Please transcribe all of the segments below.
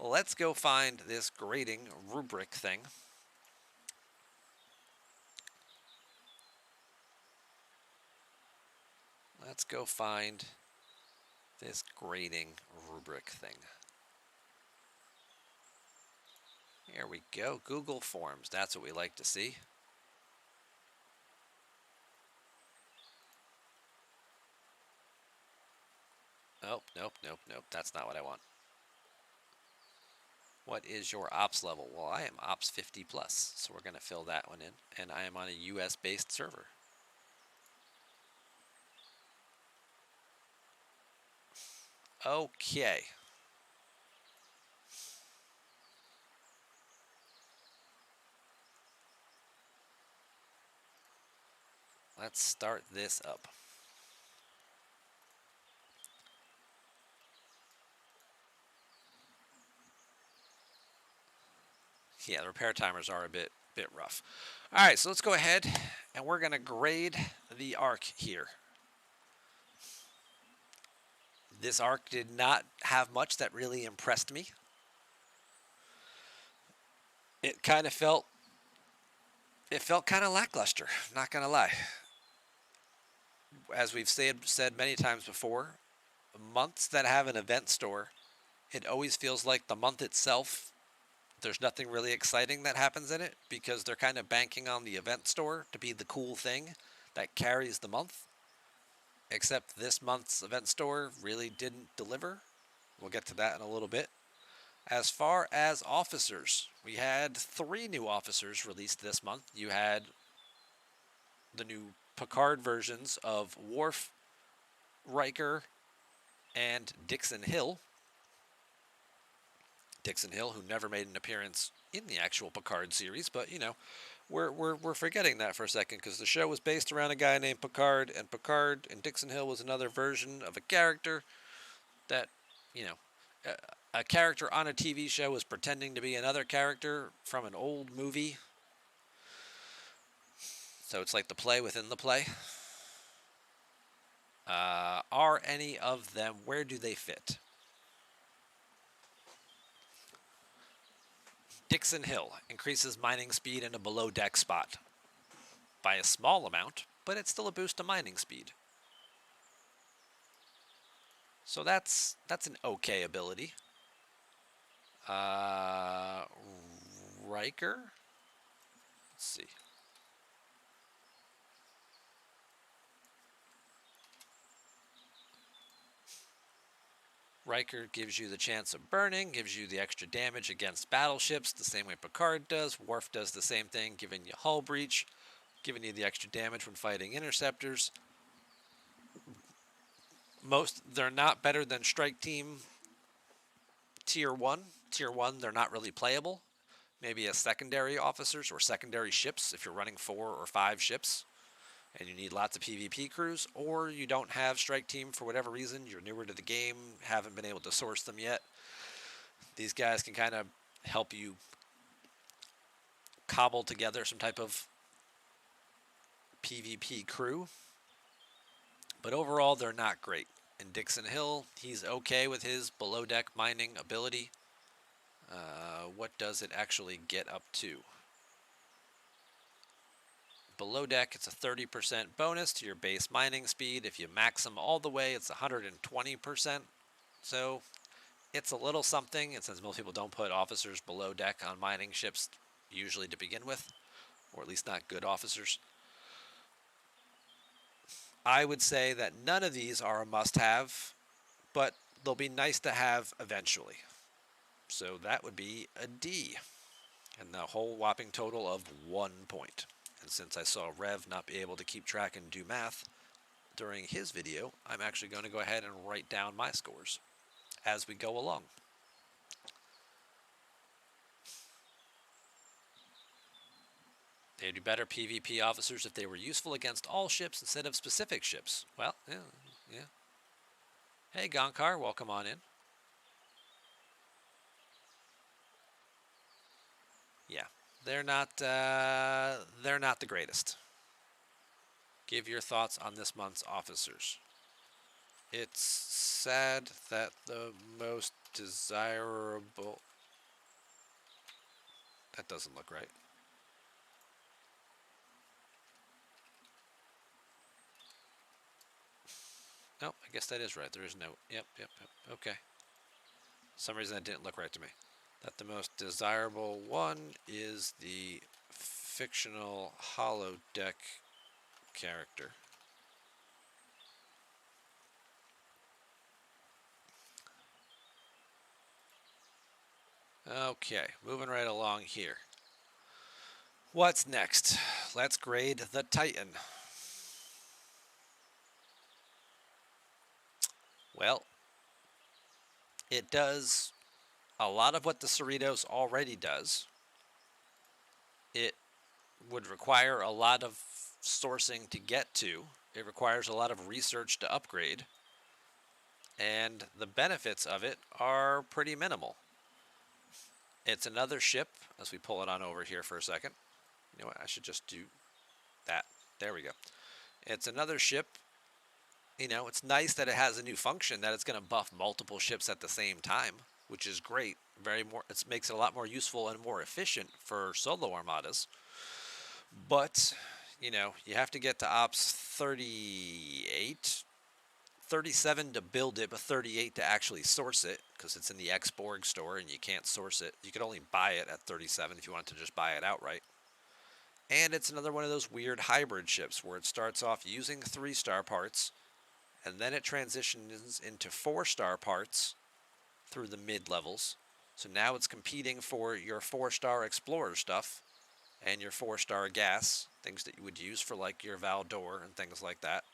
Let's go find this grading rubric thing. Let's go find this grading rubric thing. Here we go. Google Forms. That's what we like to see. Oh, nope. That's not what I want. What is your ops level? Well, I am ops 50 plus, so we're going to fill that one in. And I am on a US based server. Okay. Let's start this up. Yeah, the repair timers are a bit rough. All right, so let's go ahead and we're going to grade the arc here. This arc did not have much that really impressed me. It felt kind of lackluster, not going to lie. As we've said many times before, months that have an event store, it always feels like the month itself, there's nothing really exciting that happens in it because they're kind of banking on the event store to be the cool thing that carries the month. Except this month's event store really didn't deliver. We'll get to that in a little bit. As far as officers, we had 3 new officers released this month. You had the new Picard versions of Worf, Riker, and Dixon Hill. Dixon Hill, who never made an appearance in the actual Picard series, but you know, we're forgetting that for a second because the show was based around a guy named Picard and Dixon Hill was another version of a character that, you know, a character on a TV show was pretending to be another character from an old movie. So it's like the play within the play. Are any of them, where do they fit? Dixon Hill increases mining speed in a below deck spot by a small amount, but it's still a boost to mining speed. So that's an okay ability. Riker? Let's see. Riker gives you the chance of burning, gives you the extra damage against battleships, the same way Picard does. Worf does the same thing, giving you hull breach, giving you the extra damage when fighting interceptors. They're not better than Strike Team Tier 1. Tier 1, they're not really playable. Maybe as secondary officers or secondary ships if you're running 4 or 5 ships and you need lots of PvP crews, or you don't have Strike Team for whatever reason, you're newer to the game, haven't been able to source them yet. These guys can kind of help you cobble together some type of PvP crew. But overall, they're not great. And Dixon Hill, he's okay with his below deck mining ability. What does it actually get up to? Below deck, it's a 30% bonus to your base mining speed. If you max them all the way, it's 120%. So it's a little something. And since most people don't put officers below deck on mining ships usually to begin with, or at least not good officers, I would say that none of these are a must-have, but they'll be nice to have eventually. So that would be a D, and the whole whopping total of 1 point. And since I saw Rev not be able to keep track and do math during his video, I'm actually going to go ahead and write down my scores as we go along. They'd be better PvP officers if they were useful against all ships instead of specific ships. Well, yeah. Hey, Gonkar, welcome on in. Yeah, they're not the greatest. Give your thoughts on this month's officers. It's sad that the most desirable. That doesn't look right. No, I guess that is right. There is no. Yep, yep, yep. Okay. For some reason that didn't look right to me. That the most desirable one is the fictional holodeck character. Okay, moving right along here. What's next? Let's grade the Titan. Well, it does a lot of what the Cerritos already does. It would require a lot of sourcing to get to. It requires a lot of research to upgrade. And the benefits of it are pretty minimal. It's another ship, as we pull it on over here for a second. You know what, I should just do that. There we go. It's another ship. You know, it's nice that it has a new function that it's going to buff multiple ships at the same time, which is great. It makes it a lot more useful and more efficient for solo armadas. But, you know, you have to get to Ops 38, 37 to build it, but 38 to actually source it, because it's in the Xborg store and you can't source it. You could only buy it at 37 if you wanted to just buy it outright. And it's another one of those weird hybrid ships where it starts off using 3-star parts, and then it transitions into 4-star parts through the mid-levels. So now it's competing for your 4-star Explorer stuff and your 4-star gas, things that you would use for like your Valdor and things like that.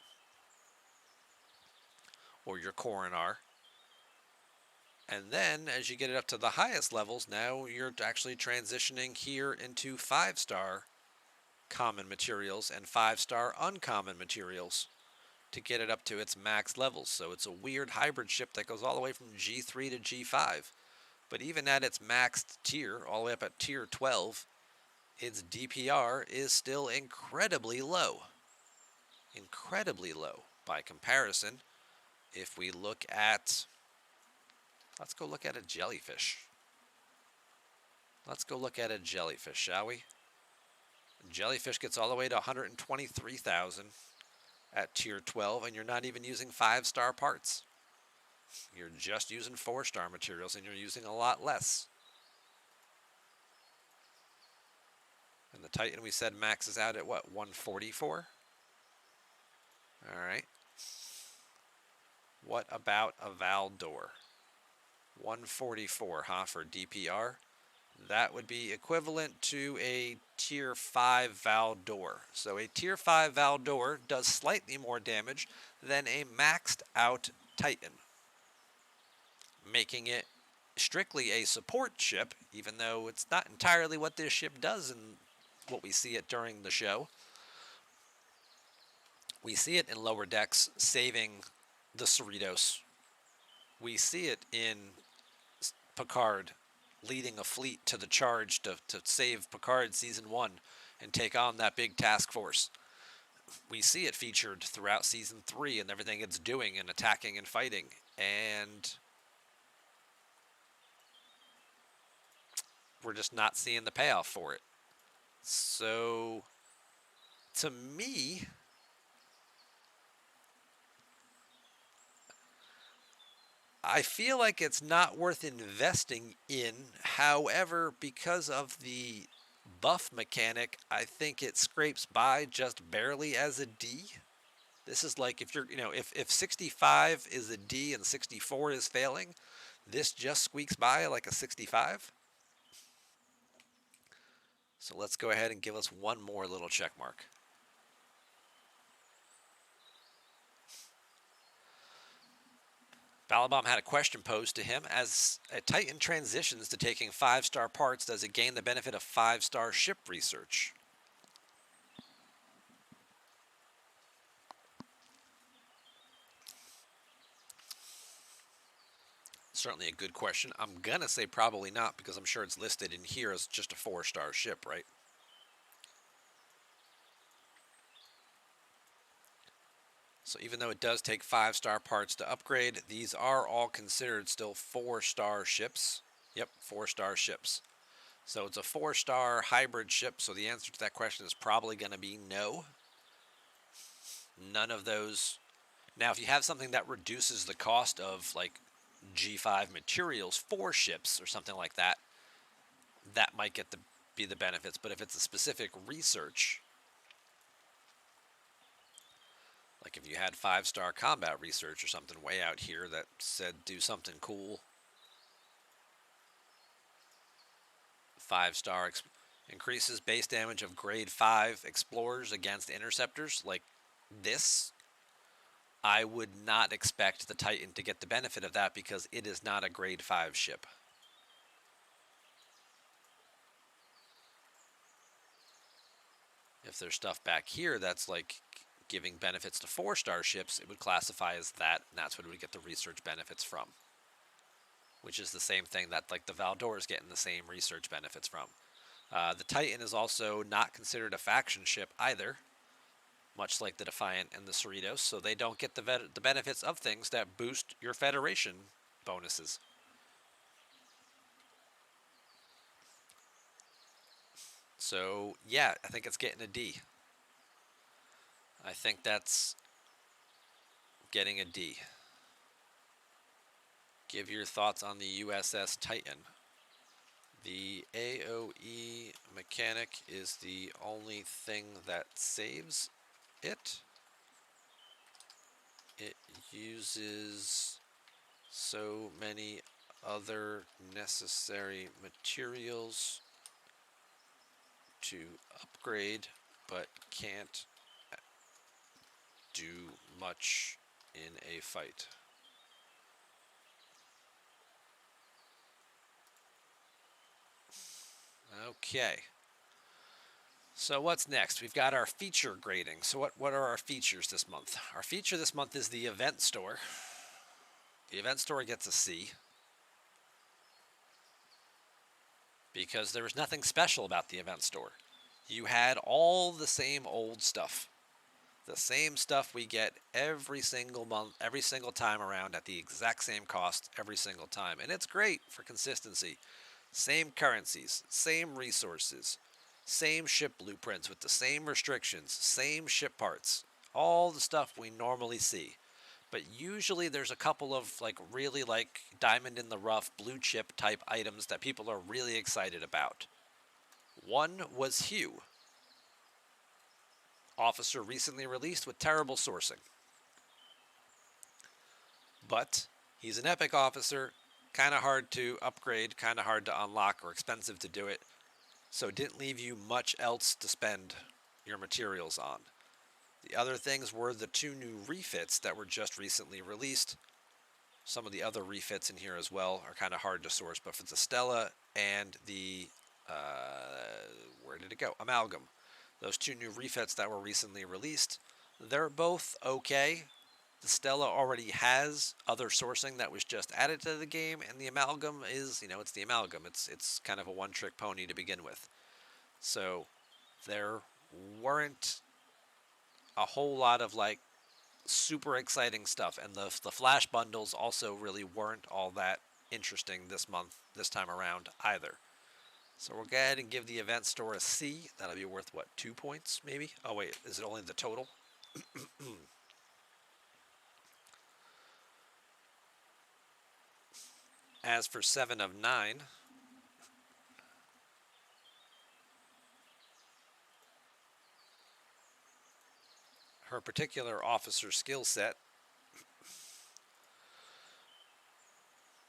Or your Coronar. And then as you get it up to the highest levels, now you're actually transitioning here into 5-star common materials and 5-star uncommon materials to get it up to its max levels. So it's a weird hybrid ship that goes all the way from G3 to G5. But even at its maxed tier, all the way up at tier 12, its DPR is still incredibly low. Incredibly low by comparison. If we look at, let's go look at a jellyfish. Let's go look at a jellyfish, shall we? Jellyfish gets all the way to 123,000 at tier 12, and you're not even using 5-star parts. You're just using 4-star materials, and you're using a lot less. And the Titan, we said, maxes out at what, 144? All right. What about a Valdor? 144, huh, for DPR? That would be equivalent to a tier 5 Valdor. So a tier 5 Valdor does slightly more damage than a maxed out Titan, making it strictly a support ship, even though it's not entirely what this ship does and what we see it during the show. We see it in lower decks saving the Cerritos. We see it in Picard leading a fleet to the charge to save Picard Season 1 and take on that big task force. We see it featured throughout Season 3 and everything it's doing and attacking and fighting. And we're just not seeing the payoff for it. So, to me, I feel like it's not worth investing in. However, because of the buff mechanic, I think it scrapes by just barely as a D. This is like if you're, you know, if 65 is a D and 64 is failing, this just squeaks by like a 65. So let's go ahead and give us one more little check mark. Balabom had a question posed to him. As a Titan transitions to taking 5-star parts, does it gain the benefit of 5-star ship research? Certainly a good question. I'm going to say probably not, because I'm sure it's listed in here as just a 4-star ship, right? So even though it does take 5-star parts to upgrade, these are all considered still 4-star ships. Yep, 4-star ships. So it's a 4-star hybrid ship, so the answer to that question is probably going to be no. None of those. Now, if you have something that reduces the cost of like G5 materials for ships or something like that, that might be the benefits. But if it's a specific research, like if you had 5-star combat research or something way out here that said do something cool, 5-star increases base damage of grade 5 explorers against interceptors, like this, I would not expect the Titan to get the benefit of that because it is not a grade 5 ship. If there's stuff back here that's like giving benefits to 4-star ships, it would classify as that, and that's what it would get the research benefits from. Which is the same thing that like the Valdor is getting the same research benefits from. The Titan is also not considered a faction ship either, much like the Defiant and the Cerritos, so they don't get the benefits of things that boost your Federation bonuses. So, yeah, I think it's getting a D. I think that's getting a D. Give your thoughts on the USS Titan. The AOE mechanic is the only thing that saves it. It uses so many other necessary materials to upgrade, but can't do much in a fight. Okay. So what's next? We've got our feature grading. So what are our features this month? Our feature this month is the event store. The event store gets a C because there was nothing special about the event store. You had all the same old stuff. The same stuff we get every single month, every single time around at the exact same cost every single time. And it's great for consistency. Same currencies, same resources, same ship blueprints with the same restrictions, same ship parts, all the stuff we normally see. But usually there's a couple of like really like diamond in the rough blue chip type items that people are really excited about. One was Hugh, officer recently released with terrible sourcing. But he's an epic officer, kind of hard to upgrade, kind of hard to unlock, or expensive to do it. So it didn't leave you much else to spend your materials on. The other things were the 2 new refits that were just recently released. Some of the other refits in here as well are kind of hard to source, but for the Stella and the, where did it go? Amalgam. Those 2 new refits that were recently released, they're both okay. The Stella already has other sourcing that was just added to the game, and the Amalgam is, it's the Amalgam. It's kind of a one-trick pony to begin with. So there weren't a whole lot of like super exciting stuff, and the flash bundles also really weren't all that interesting this time around either. So we'll go ahead and give the event store a C. That'll be worth what, 2 points maybe? Oh wait, is it only the total? As for 7 of 9, her particular officer skill set,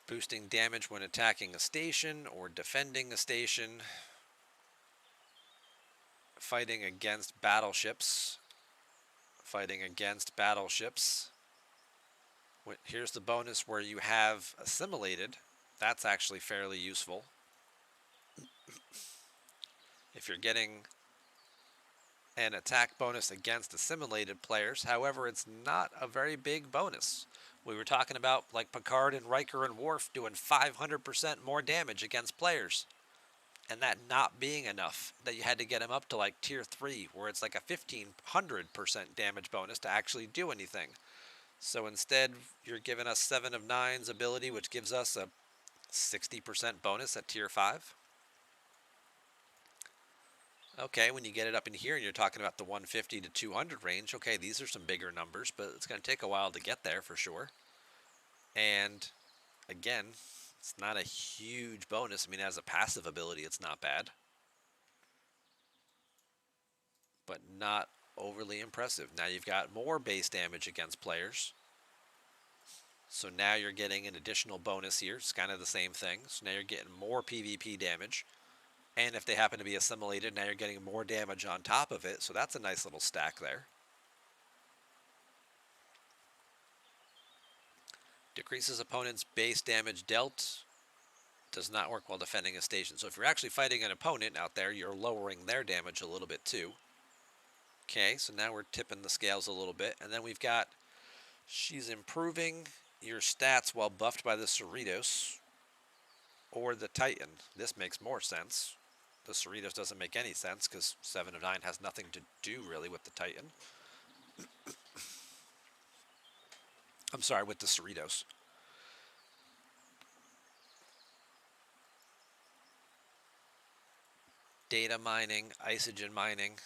boosting damage when attacking a station or defending a station, fighting against battleships. Here's the bonus where you have assimilated. That's actually fairly useful. If you're getting an attack bonus against assimilated players, however, it's not a very big bonus. We were talking about like Picard and Riker and Worf doing 500% more damage against players. and that not being enough, that you had to get him up to like tier 3, where it's like a 1500% damage bonus to actually do anything. So instead, you're giving us 7 of 9's ability, which gives us a 60% bonus at tier 5. Okay, when you get it up in here and you're talking about the 150 to 200 range, okay, these are some bigger numbers, but it's going to take a while to get there for sure. And again, it's not a huge bonus. I mean, as a passive ability, it's not bad, but not overly impressive. Now you've got more base damage against players. So now you're getting an additional bonus here. It's kind of the same thing. So now you're getting more PvP damage. And if they happen to be assimilated, now you're getting more damage on top of it. So that's a nice little stack there. Decreases opponent's base damage dealt. Does not work while defending a station. So if you're actually fighting an opponent out there, you're lowering their damage a little bit too. Okay, so now we're tipping the scales a little bit. And then we've got, she's improving your stats while buffed by the Cerritos or the Titan. This makes more sense. The Cerritos doesn't make any sense because 7 of 9 has nothing to do really with the Titan. I'm sorry, with the Cerritos. Data mining, Isogen mining,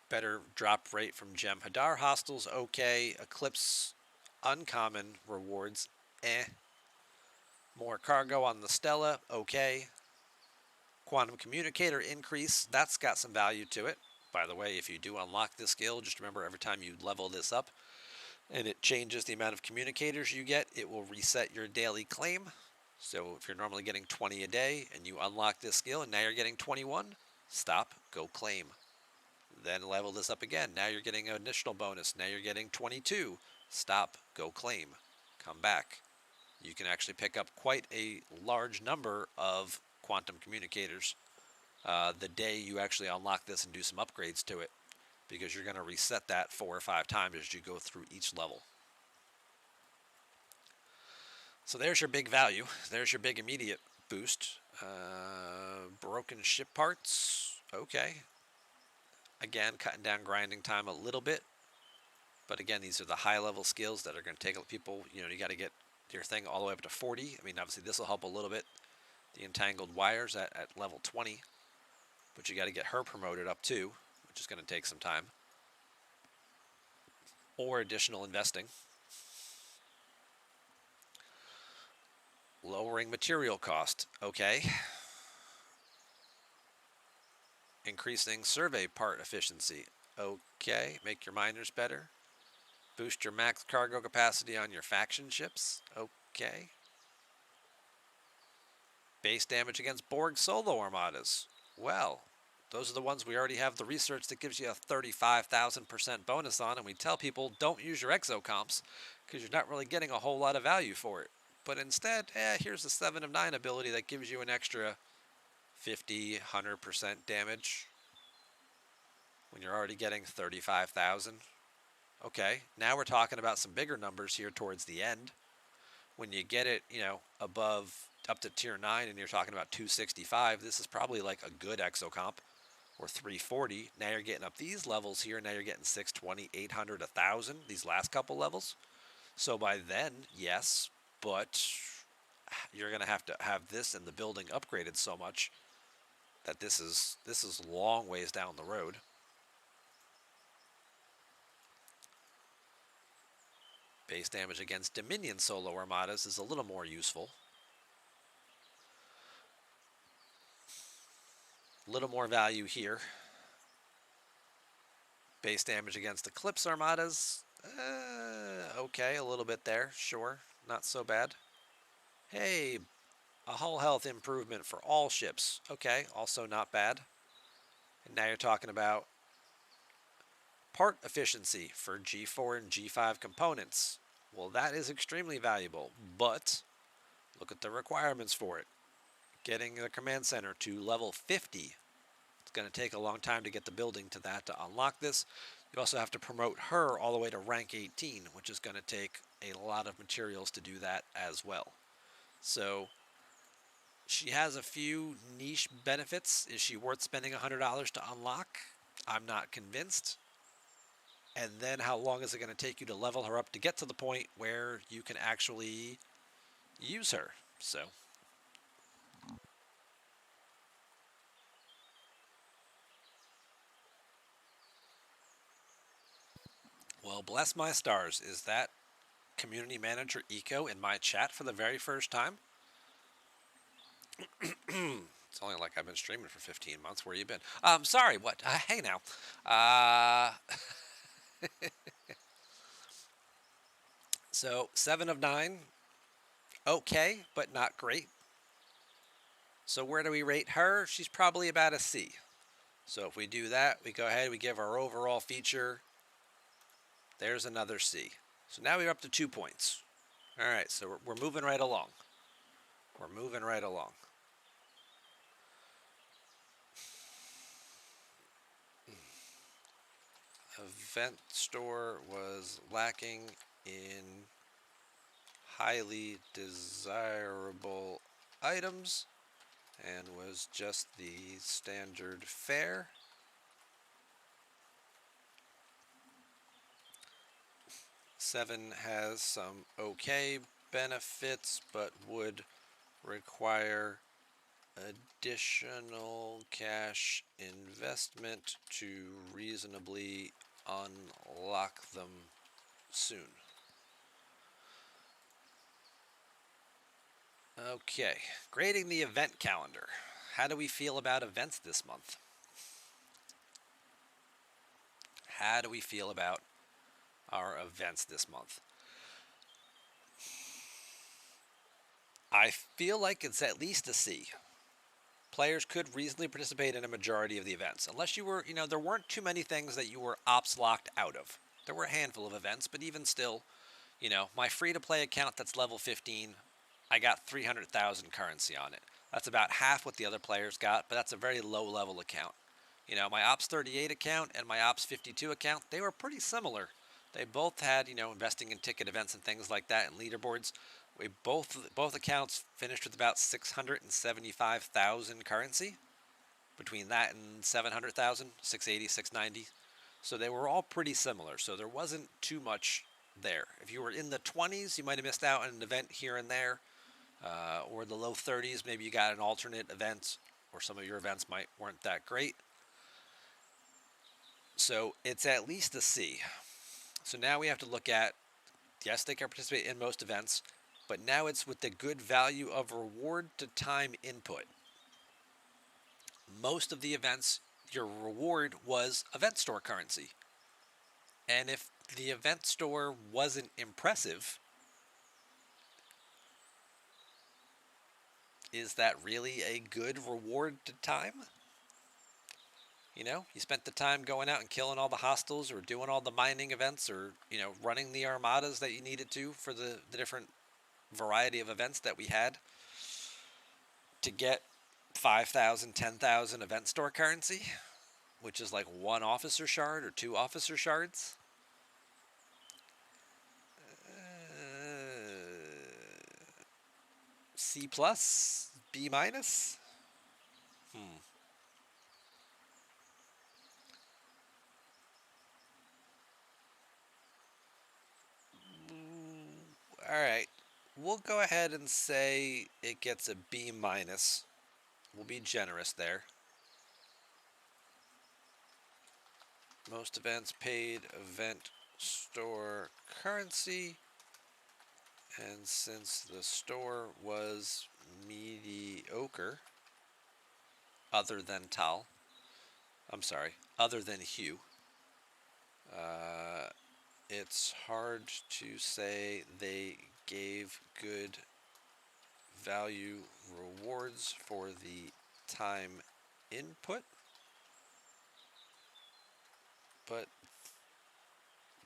better drop rate from Gem Hadar hostiles, okay. Eclipse uncommon rewards, More cargo on the Stella, okay. Quantum communicator increase, that's got some value to it. By the way, if you do unlock this skill, just remember every time you level this up and it changes the amount of communicators you get, it will reset your daily claim. So if you're normally getting 20 a day and you unlock this skill and now you're getting 21, stop, go claim. Then level this up again. Now you're getting an additional bonus. Now you're getting 22. Stop, go claim. Come back. You can actually pick up quite a large number of quantum communicators the day you actually unlock this and do some upgrades to it, because you're going to reset that 4 or 5 times as you go through each level. So there's your big value. There's your big immediate boost. Broken ship parts. Okay. Again, cutting down grinding time a little bit. But again, these are the high level skills that are going to take people, you got to get your thing all the way up to 40. I mean, obviously this will help a little bit. The entangled wires at level 20. But you got to get her promoted up too, which is going to take some time. Or additional investing. Lowering material cost. Okay. Increasing survey part efficiency. Okay. Make your miners better. Boost your max cargo capacity on your faction ships. Okay. Base damage against Borg solo armadas. Well, those are the ones we already have the research that gives you a 35,000% bonus on, and we tell people don't use your exocomps because you're not really getting a whole lot of value for it. But instead, here's the 7 of 9 ability that gives you an extra 50, 100% damage when you're already getting 35,000. Okay, now we're talking about some bigger numbers here towards the end. When you get it, above up to tier 9 and you're talking about 265, this is probably like a good exocomp, or 340. Now you're getting up these levels here. Now you're getting 620, 800, 1,000, these last couple levels. So by then, yes, but you're going to have this in the building upgraded so much that this is long ways down the road. Base damage against Dominion solo armadas is a little more useful. A little more value here. Base damage against Eclipse armadas. Okay, a little bit there, sure. Not so bad. Hey, a hull health improvement for all ships. Okay, also not bad. And now you're talking about part efficiency for G4 and G5 components. Well, that is extremely valuable, but look at the requirements for it. Getting the command center to level 50. It's going to take a long time to get the building to that to unlock this. You also have to promote her all the way to rank 18, which is going to take a lot of materials to do that as well. So She has a few niche benefits. Is she worth spending $100 to unlock? I'm not convinced. And then how long is it going to take you to level her up to get to the point where you can actually use her? So, well, bless my stars. Is that community manager Eco in my chat for the very first time? It's only like I've been streaming for 15 months. Where you been? Sorry, what? Hey now. Uh, so 7 of 9, okay, but not great. So where do we rate her? She's probably about a C. So if we do that, we go ahead, we give our overall feature. There's another C. So now we're up to 2 points. All right, so we're moving right along. We're moving right along. Event store was lacking in highly desirable items and was just the standard fare. Seven has some okay benefits, but would require additional cash investment to reasonably unlock them soon. Okay, grading the event calendar. How do we feel about events this month? How do we feel about our events this month? I feel like it's at least a C. Players could reasonably participate in a majority of the events. Unless you were, there weren't too many things that you were ops locked out of. There were a handful of events, but even still, my free to play account that's level 15, I got 300,000 currency on it. That's about half what the other players got, but that's a very low level account. My Ops 38 account and my Ops 52 account, they were pretty similar. They both had, investing in ticket events and things like that and leaderboards. We both accounts finished with about 675,000 currency. Between that and 700,000, 680, 690. So they were all pretty similar. So there wasn't too much there. If you were in the 20s, you might have missed out on an event here and there, or the low 30s, maybe you got an alternate event, or some of your events weren't that great. So it's at least a C. So now we have to look at, yes, they can participate in most events, but now it's with the good value of reward to time input. Most of the events, your reward was event store currency. And if the event store wasn't impressive, is that really a good reward to time? You spent the time going out and killing all the hostiles or doing all the mining events or, running the armadas that you needed to for the different variety of events that we had to get 5,000, 10,000 event store currency, which is like one officer shard or two officer shards. C plus, B minus. All right, we'll go ahead and say it gets a B minus. We'll be generous there. Most events paid event store currency, and since the store was mediocre, other than Tal, other than Hugh, it's hard to say they gave good value rewards for the time input, but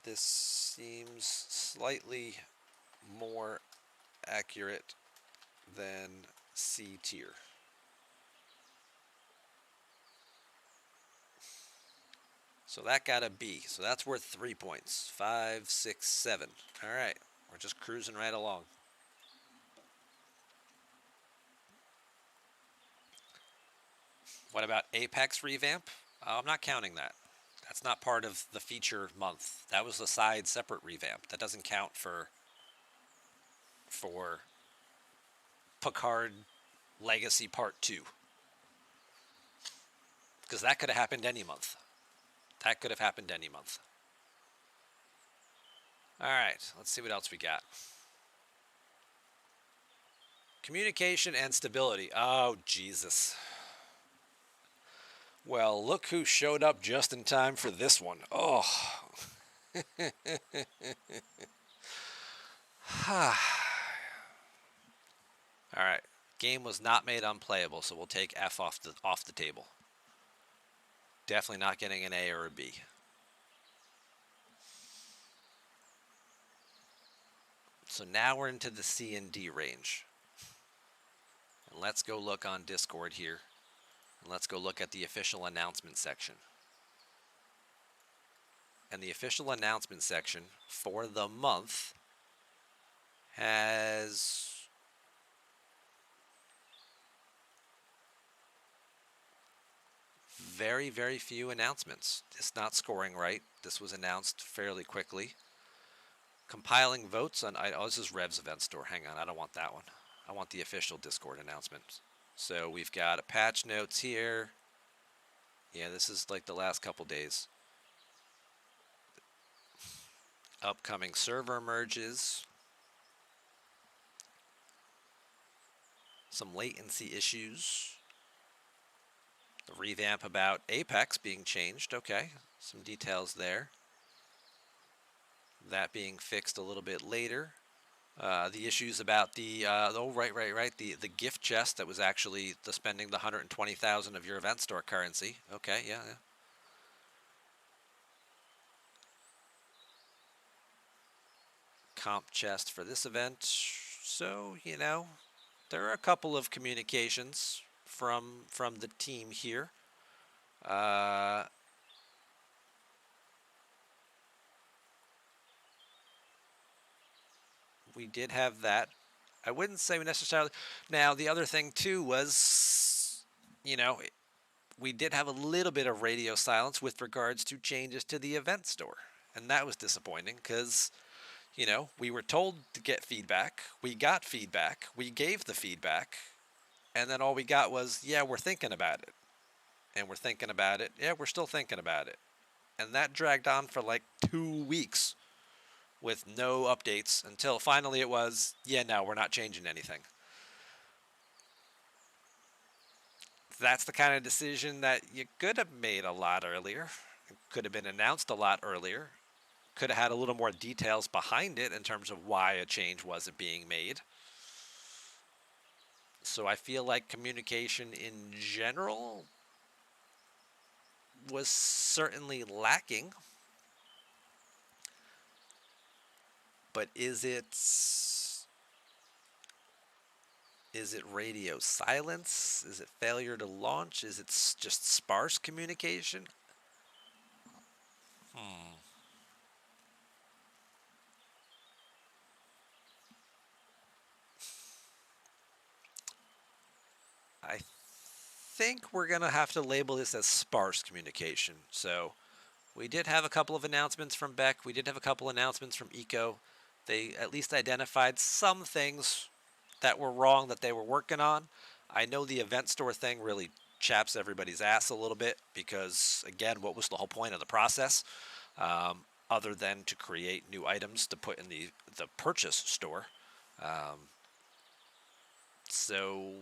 this seems slightly more accurate than C tier. So that got a B. So that's worth 3 points. 5, 6, 7. All right. We're just cruising right along. What about Apex revamp? I'm not counting that. That's not part of the feature month. That was a side separate revamp. That doesn't count for Picard Legacy Part 2. Because that could have happened any month. That could have happened any month. All right, let's see what else we got. Communication and stability. Oh, Jesus. Well, look who showed up just in time for this one. Oh. All right. Game was not made unplayable, so we'll take F off the table. Definitely not getting an A or a B. So now we're into the C and D range. And let's go look on Discord here. And let's go look at the official announcement section. And the official announcement section for the month has very, very few announcements. It's not scoring right. This was announced fairly quickly. Compiling votes on... Oh, this is Rev's Event Store. Hang on, I don't want that one. I want the official Discord announcement. So we've got a patch notes here. Yeah, this is like the last couple days. Upcoming server merges. Some latency issues. The revamp about Apex being changed. Okay, some details there. That being fixed a little bit later. The issues about the the gift chest that was actually the spending the 120,000 of your event store currency. Okay, yeah. Comp chest for this event. So, you know, there are a couple of communications from the team here. We did have that. I wouldn't say necessarily. Now, the other thing, too, was, you know, we did have a little bit of radio silence with regards to changes to the event store. And that was disappointing because, you know, we were told to get feedback. We got feedback. We gave the feedback. And then all we got was, yeah, we're thinking about it. And we're thinking about it. Yeah, we're still thinking about it. And that dragged on for like 2 weeks with no updates until finally it was, yeah, no, we're not changing anything. That's the kind of decision that you could have made a lot earlier. It could have been announced a lot earlier. Could have had a little more details behind it in terms of why a change wasn't being made. So I feel like communication in general was certainly lacking. But is it radio silence? Is it failure to launch? Is it just sparse communication? I think we're going to have to label this as sparse communication. So we did have a couple of announcements from Beck. We did have a couple announcements from Eco. They at least identified some things that were wrong that they were working on. I know the event store thing really chaps everybody's ass a little bit because, again, what was the whole point of the process other than to create new items to put in the purchase store? So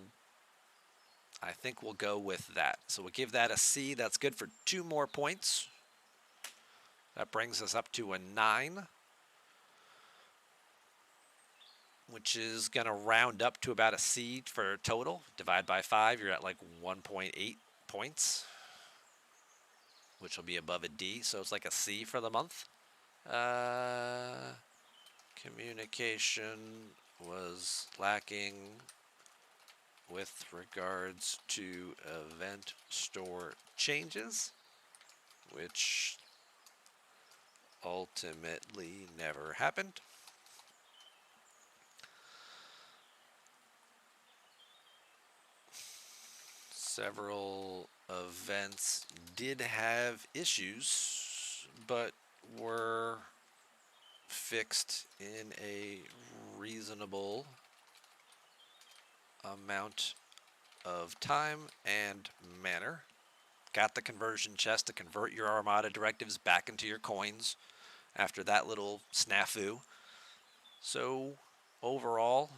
I think we'll go with that. So we'll give that a C. That's good for 2 more points. That brings us up to a 9, which is going to round up to about a C for total. Divide by 5, you're at like 1.8 points, which will be above a D. So it's like a C for the month. Communication was lacking with regards to event store changes, which ultimately never happened. Several events did have issues, but were fixed in a reasonable amount of time and manner. Got the conversion chest to convert your Armada directives back into your coins after that little snafu. So overall,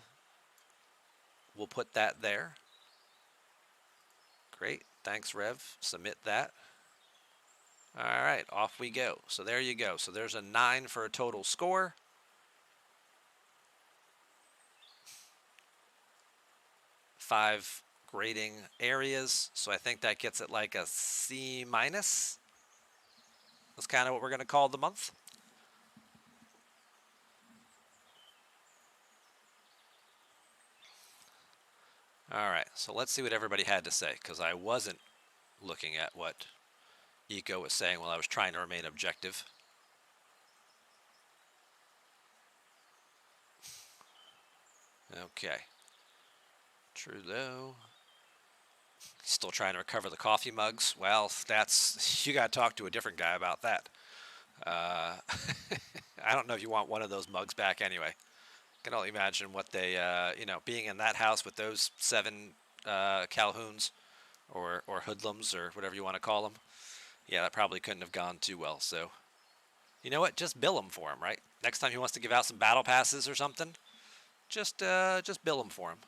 we'll put that there. Great. Thanks, Rev. Submit that. All right, off we go. So there you go. So there's a 9 for a total score. Five grading areas. So I think that gets it like a C minus. That's kind of what we're going to call the month. All right, so let's see what everybody had to say, because I wasn't looking at what Eco was saying while I was trying to remain objective. Okay. Trudeau. Still trying to recover the coffee mugs. Well, that's, you got to talk to a different guy about that. I don't know if you want one of those mugs back anyway. I can only imagine what they, being in that house with those 7 Calhouns or hoodlums or whatever you want to call them. Yeah, that probably couldn't have gone too well. So, you know what? Just bill him for him, right? Next time he wants to give out some battle passes or something, just bill him for him.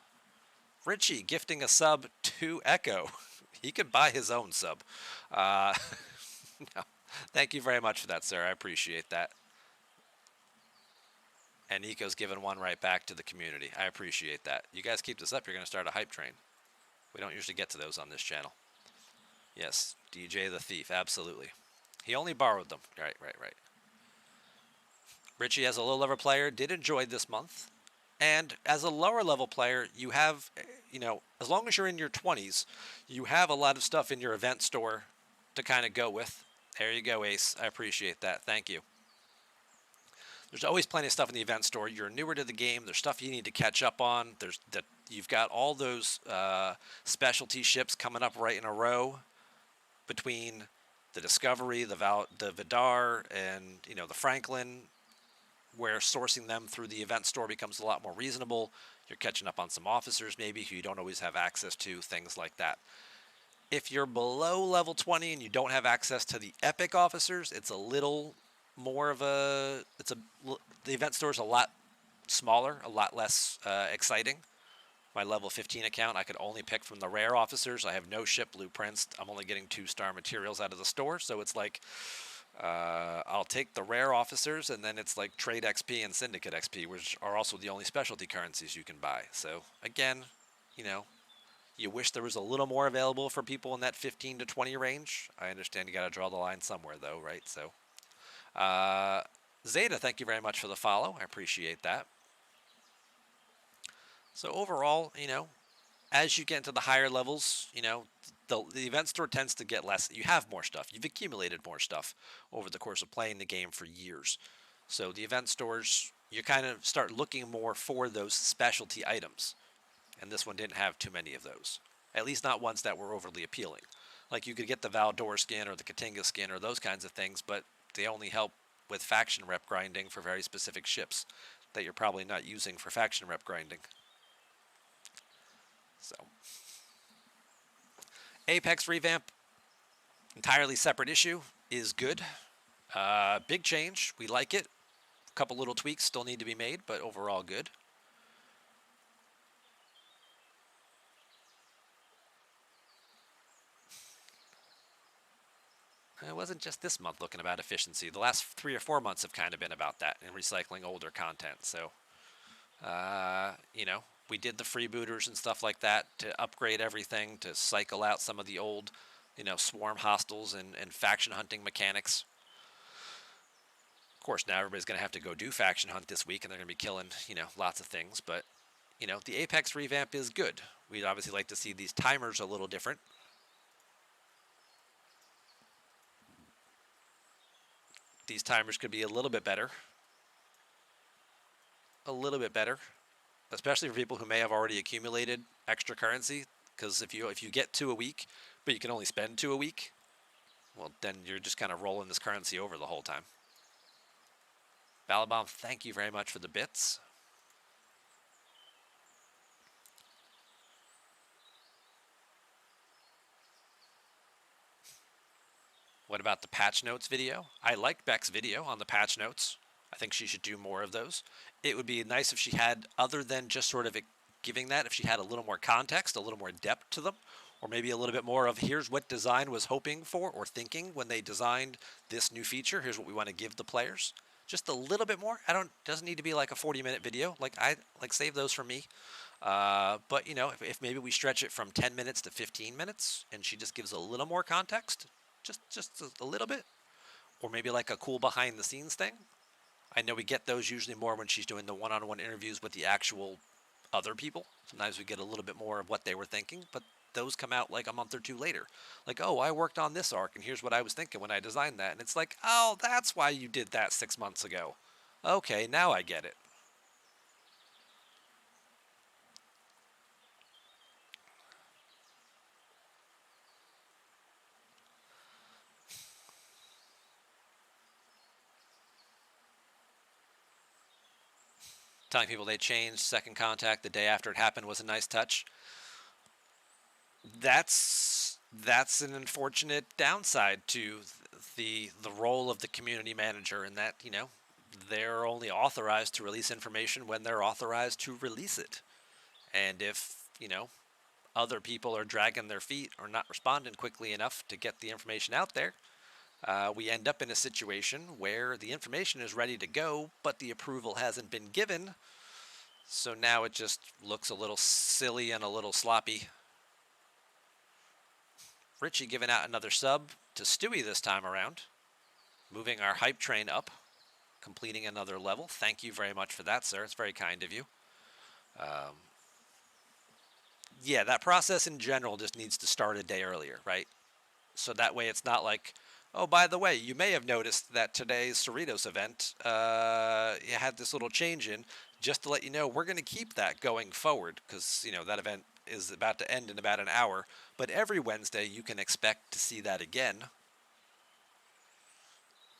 Richie gifting a sub to Echo. He could buy his own sub. No. Thank you very much for that, sir. I appreciate that. And Nico's giving one right back to the community. I appreciate that. You guys keep this up, you're going to start a hype train. We don't usually get to those on this channel. Yes, DJ the Thief, absolutely. He only borrowed them. Right. Richie, as a low-level player, did enjoy this month. And as a lower-level player, you have, as long as you're in your 20s, you have a lot of stuff in your event store to kind of go with. There you go, Ace. I appreciate that. Thank you. There's always plenty of stuff in the event store. You're newer to the game. There's stuff you need to catch up on. You've got all those specialty ships coming up right in a row between the Discovery, the Vidar, and the Franklin, where sourcing them through the event store becomes a lot more reasonable. You're catching up on some officers maybe who you don't always have access to, things like that. If you're below level 20 and you don't have access to the epic officers, it's a little more of the event store is a lot smaller, a lot less exciting. My level 15 account, I could only pick from the rare officers. I have no ship blueprints. I'm only getting 2-star materials out of the store, so it's like I'll take the rare officers, and then it's like trade XP and syndicate XP, which are also the only specialty currencies you can buy. So again, you wish there was a little more available for people in that 15 to 20 range. I understand you got to draw the line somewhere, though, right? So, Zeta, thank you very much for the follow. I appreciate that. So overall, as you get into the higher levels, the event store tends to get less. You have more stuff. You've accumulated more stuff over the course of playing the game for years. So the event stores, you kind of start looking more for those specialty items. And this one didn't have too many of those. At least not ones that were overly appealing. Like you could get the Valdor skin or the Katinga skin or those kinds of things, but they only help with faction rep grinding for very specific ships that you're probably not using for faction rep grinding. So, Apex revamp, entirely separate issue, is good. Big change, we like it. A couple little tweaks still need to be made, but overall good. It wasn't just this month looking about efficiency. The last 3 or 4 months have kind of been about that and recycling older content. So, we did the freebooters and stuff like that to upgrade everything, to cycle out some of the old, swarm hostiles and faction hunting mechanics. Of course, now everybody's going to have to go do faction hunt this week, and they're going to be killing, lots of things. But, the Apex revamp is good. We'd obviously like to see these timers a little different. These timers could be a little bit better. A little bit better. Especially for people who may have already accumulated extra currency. Because if you get 2 a week, but you can only spend 2 a week, well, then you're just kind of rolling this currency over the whole time. Balabomb, thank you very much for the bits. What about the patch notes video? I like Beck's video on the patch notes. I think she should do more of those. It would be nice if she had, other than just sort of giving that, if she had a little more context, a little more depth to them, or maybe a little bit more of here's what design was hoping for or thinking when they designed this new feature. Here's what we want to give the players. Just a little bit more. Doesn't need to be like a 40-minute video. Like save those for me. But you know, if maybe we stretch it from 10 minutes to 15 minutes, and she just gives a little more context, just a little bit, or maybe like a cool behind the scenes thing. I know we get those usually more when she's doing the one-on-one interviews with the actual other people. Sometimes we get a little bit more of what they were thinking, but those come out like a month or two later. Like, oh, I worked on this arc, and here's what I was thinking when I designed that. And it's like, oh, that's why you did that 6 months ago. Okay, now I get it. Telling people they changed second contact the day after it happened was a nice touch. That's an unfortunate downside to the role of the community manager, in that, you know, they're only authorized to release information when they're authorized to release it. And if, you know, other people are dragging their feet or not responding quickly enough to get the information out there, we end up in a situation where the information is ready to go, but the approval hasn't been given. So now it just looks a little silly and a little sloppy. Richie giving out another sub to Stewie this time around. Moving our hype train up. Completing another level. Thank you very much for that, sir. It's very kind of you. Yeah, that process in general just needs to start a day earlier, right? So that way it's not like, oh, by the way, you may have noticed that today's Cerritos event it had this little change in. Just to let you know, we're going to keep that going forward because, you know, that event is about to end in about an hour. But every Wednesday, you can expect to see that again.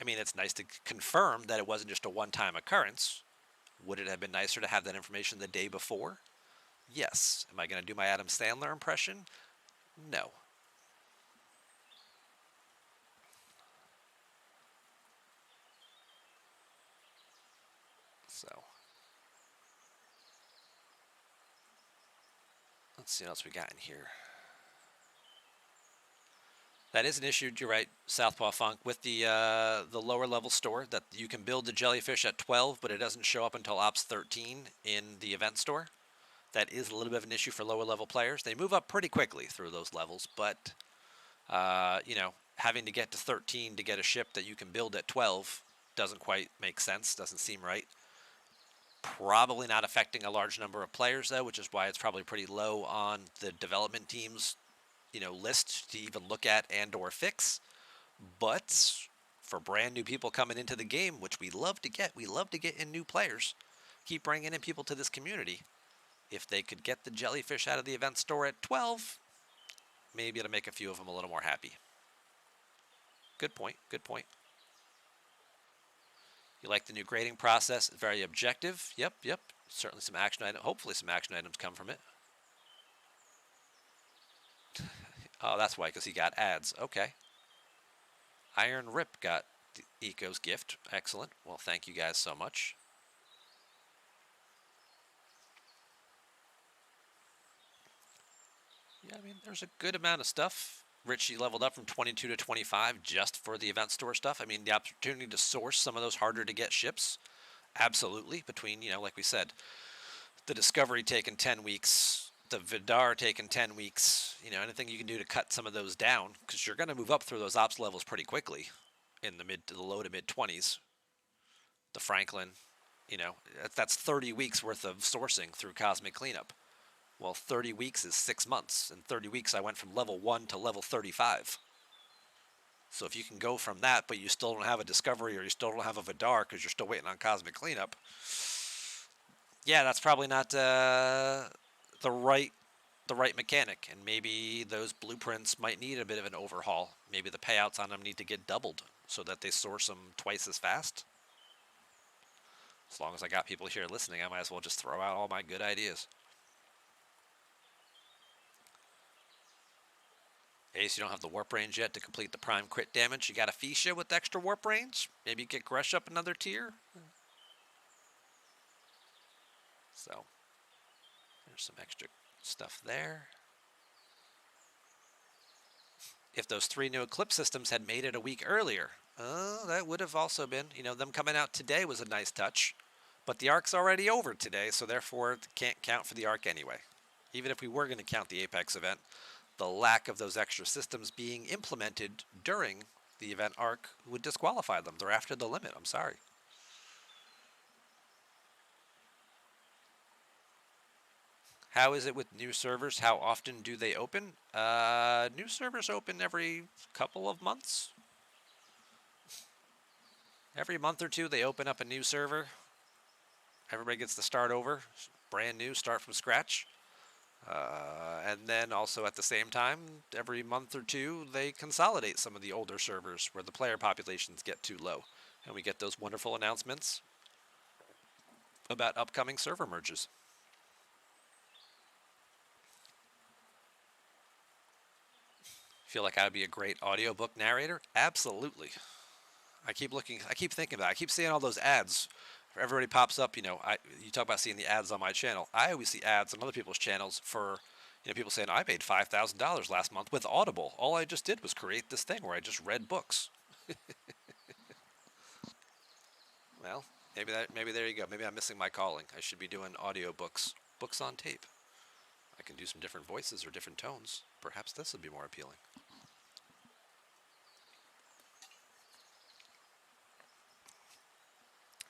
I mean, it's nice to confirm that it wasn't just a one-time occurrence. Would it have been nicer to have that information the day before? Yes. Am I going to do my Adam Sandler impression? No. So, let's see what else we got in here. That is an issue, you're right, Southpaw Funk, with the lower level store, that you can build the jellyfish at 12, but it doesn't show up until Ops 13 in the event store. That is a little bit of an issue for lower level players. They move up pretty quickly through those levels, but you know, having to get to 13 to get a ship that you can build at 12 doesn't quite make sense, doesn't seem right. Probably not affecting a large number of players though, which is why it's probably pretty low on the development team's, you know, list to even look at and or fix. But for brand new people coming into the game, which we love to get in new players, keep bringing in people to this community. If they could get the jellyfish out of the event store at 12, maybe it'll make a few of them a little more happy. Good point, good point. You like the new grading process? Very objective. Yep. Certainly some action items. Hopefully some action items come from it. Oh, that's why, because he got ads. Okay. Iron Rip got Eco's gift. Excellent. Well, thank you guys so much. Yeah, I mean, there's a good amount of stuff. Richie leveled up from 22 to 25 just for the event store stuff. I mean, the opportunity to source some of those harder to get ships, absolutely. Between, you know, like we said, the Discovery taking 10 weeks, the Vidar taking 10 weeks, you know, anything you can do to cut some of those down, because you're going to move up through those ops levels pretty quickly in the low to mid 20s. The Franklin, you know, that's 30 weeks worth of sourcing through Cosmic Cleanup. Well, 30 weeks is 6 months. In 30 weeks, I went from level 1 to level 35. So if you can go from that, but you still don't have a Discovery or you still don't have a Vidar because you're still waiting on Cosmic Cleanup, yeah, that's probably not the right the right mechanic, and maybe those blueprints might need a bit of an overhaul. Maybe the payouts on them need to get doubled so that they source them twice as fast. As long as I got people here listening, I might as well just throw out all my good ideas. Ace, you don't have the warp range yet to complete the prime crit damage. You got a Fuchsia with extra warp range. Maybe get Gresh up another tier. So, there's some extra stuff there. If those 3 new Eclipse systems had made it a week earlier, that would have also been, them coming out today was a nice touch. But the arc's already over today, so therefore it can't count for the arc anyway. Even if we were going to count the Apex event, the lack of those extra systems being implemented during the event arc would disqualify them. They're after the limit. I'm sorry. How is it with new servers? How often do they open? New servers open every couple of months. Every month or two, they open up a new server. Everybody gets to start over, brand new, start from scratch. And then also at the same time, every month or two, they consolidate some of the older servers where the player populations get too low. And we get those wonderful announcements about upcoming server merges. Feel like I would be a great audiobook narrator? Absolutely. I keep thinking about it. I keep seeing all those ads. Everybody pops up, you talk about seeing the ads on my channel. I always see ads on other people's channels for, people saying, I paid $5,000 last month with Audible. All I just did was create this thing where I just read books. Well, maybe there you go. Maybe I'm missing my calling. I should be doing audiobooks, books on tape. I can do some different voices or different tones. Perhaps this would be more appealing.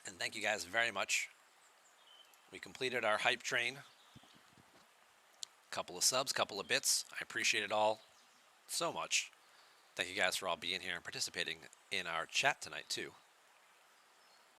And thank you guys very much. We completed our hype train. Couple of subs, couple of bits. I appreciate it all so much. Thank you guys for all being here and participating in our chat tonight too.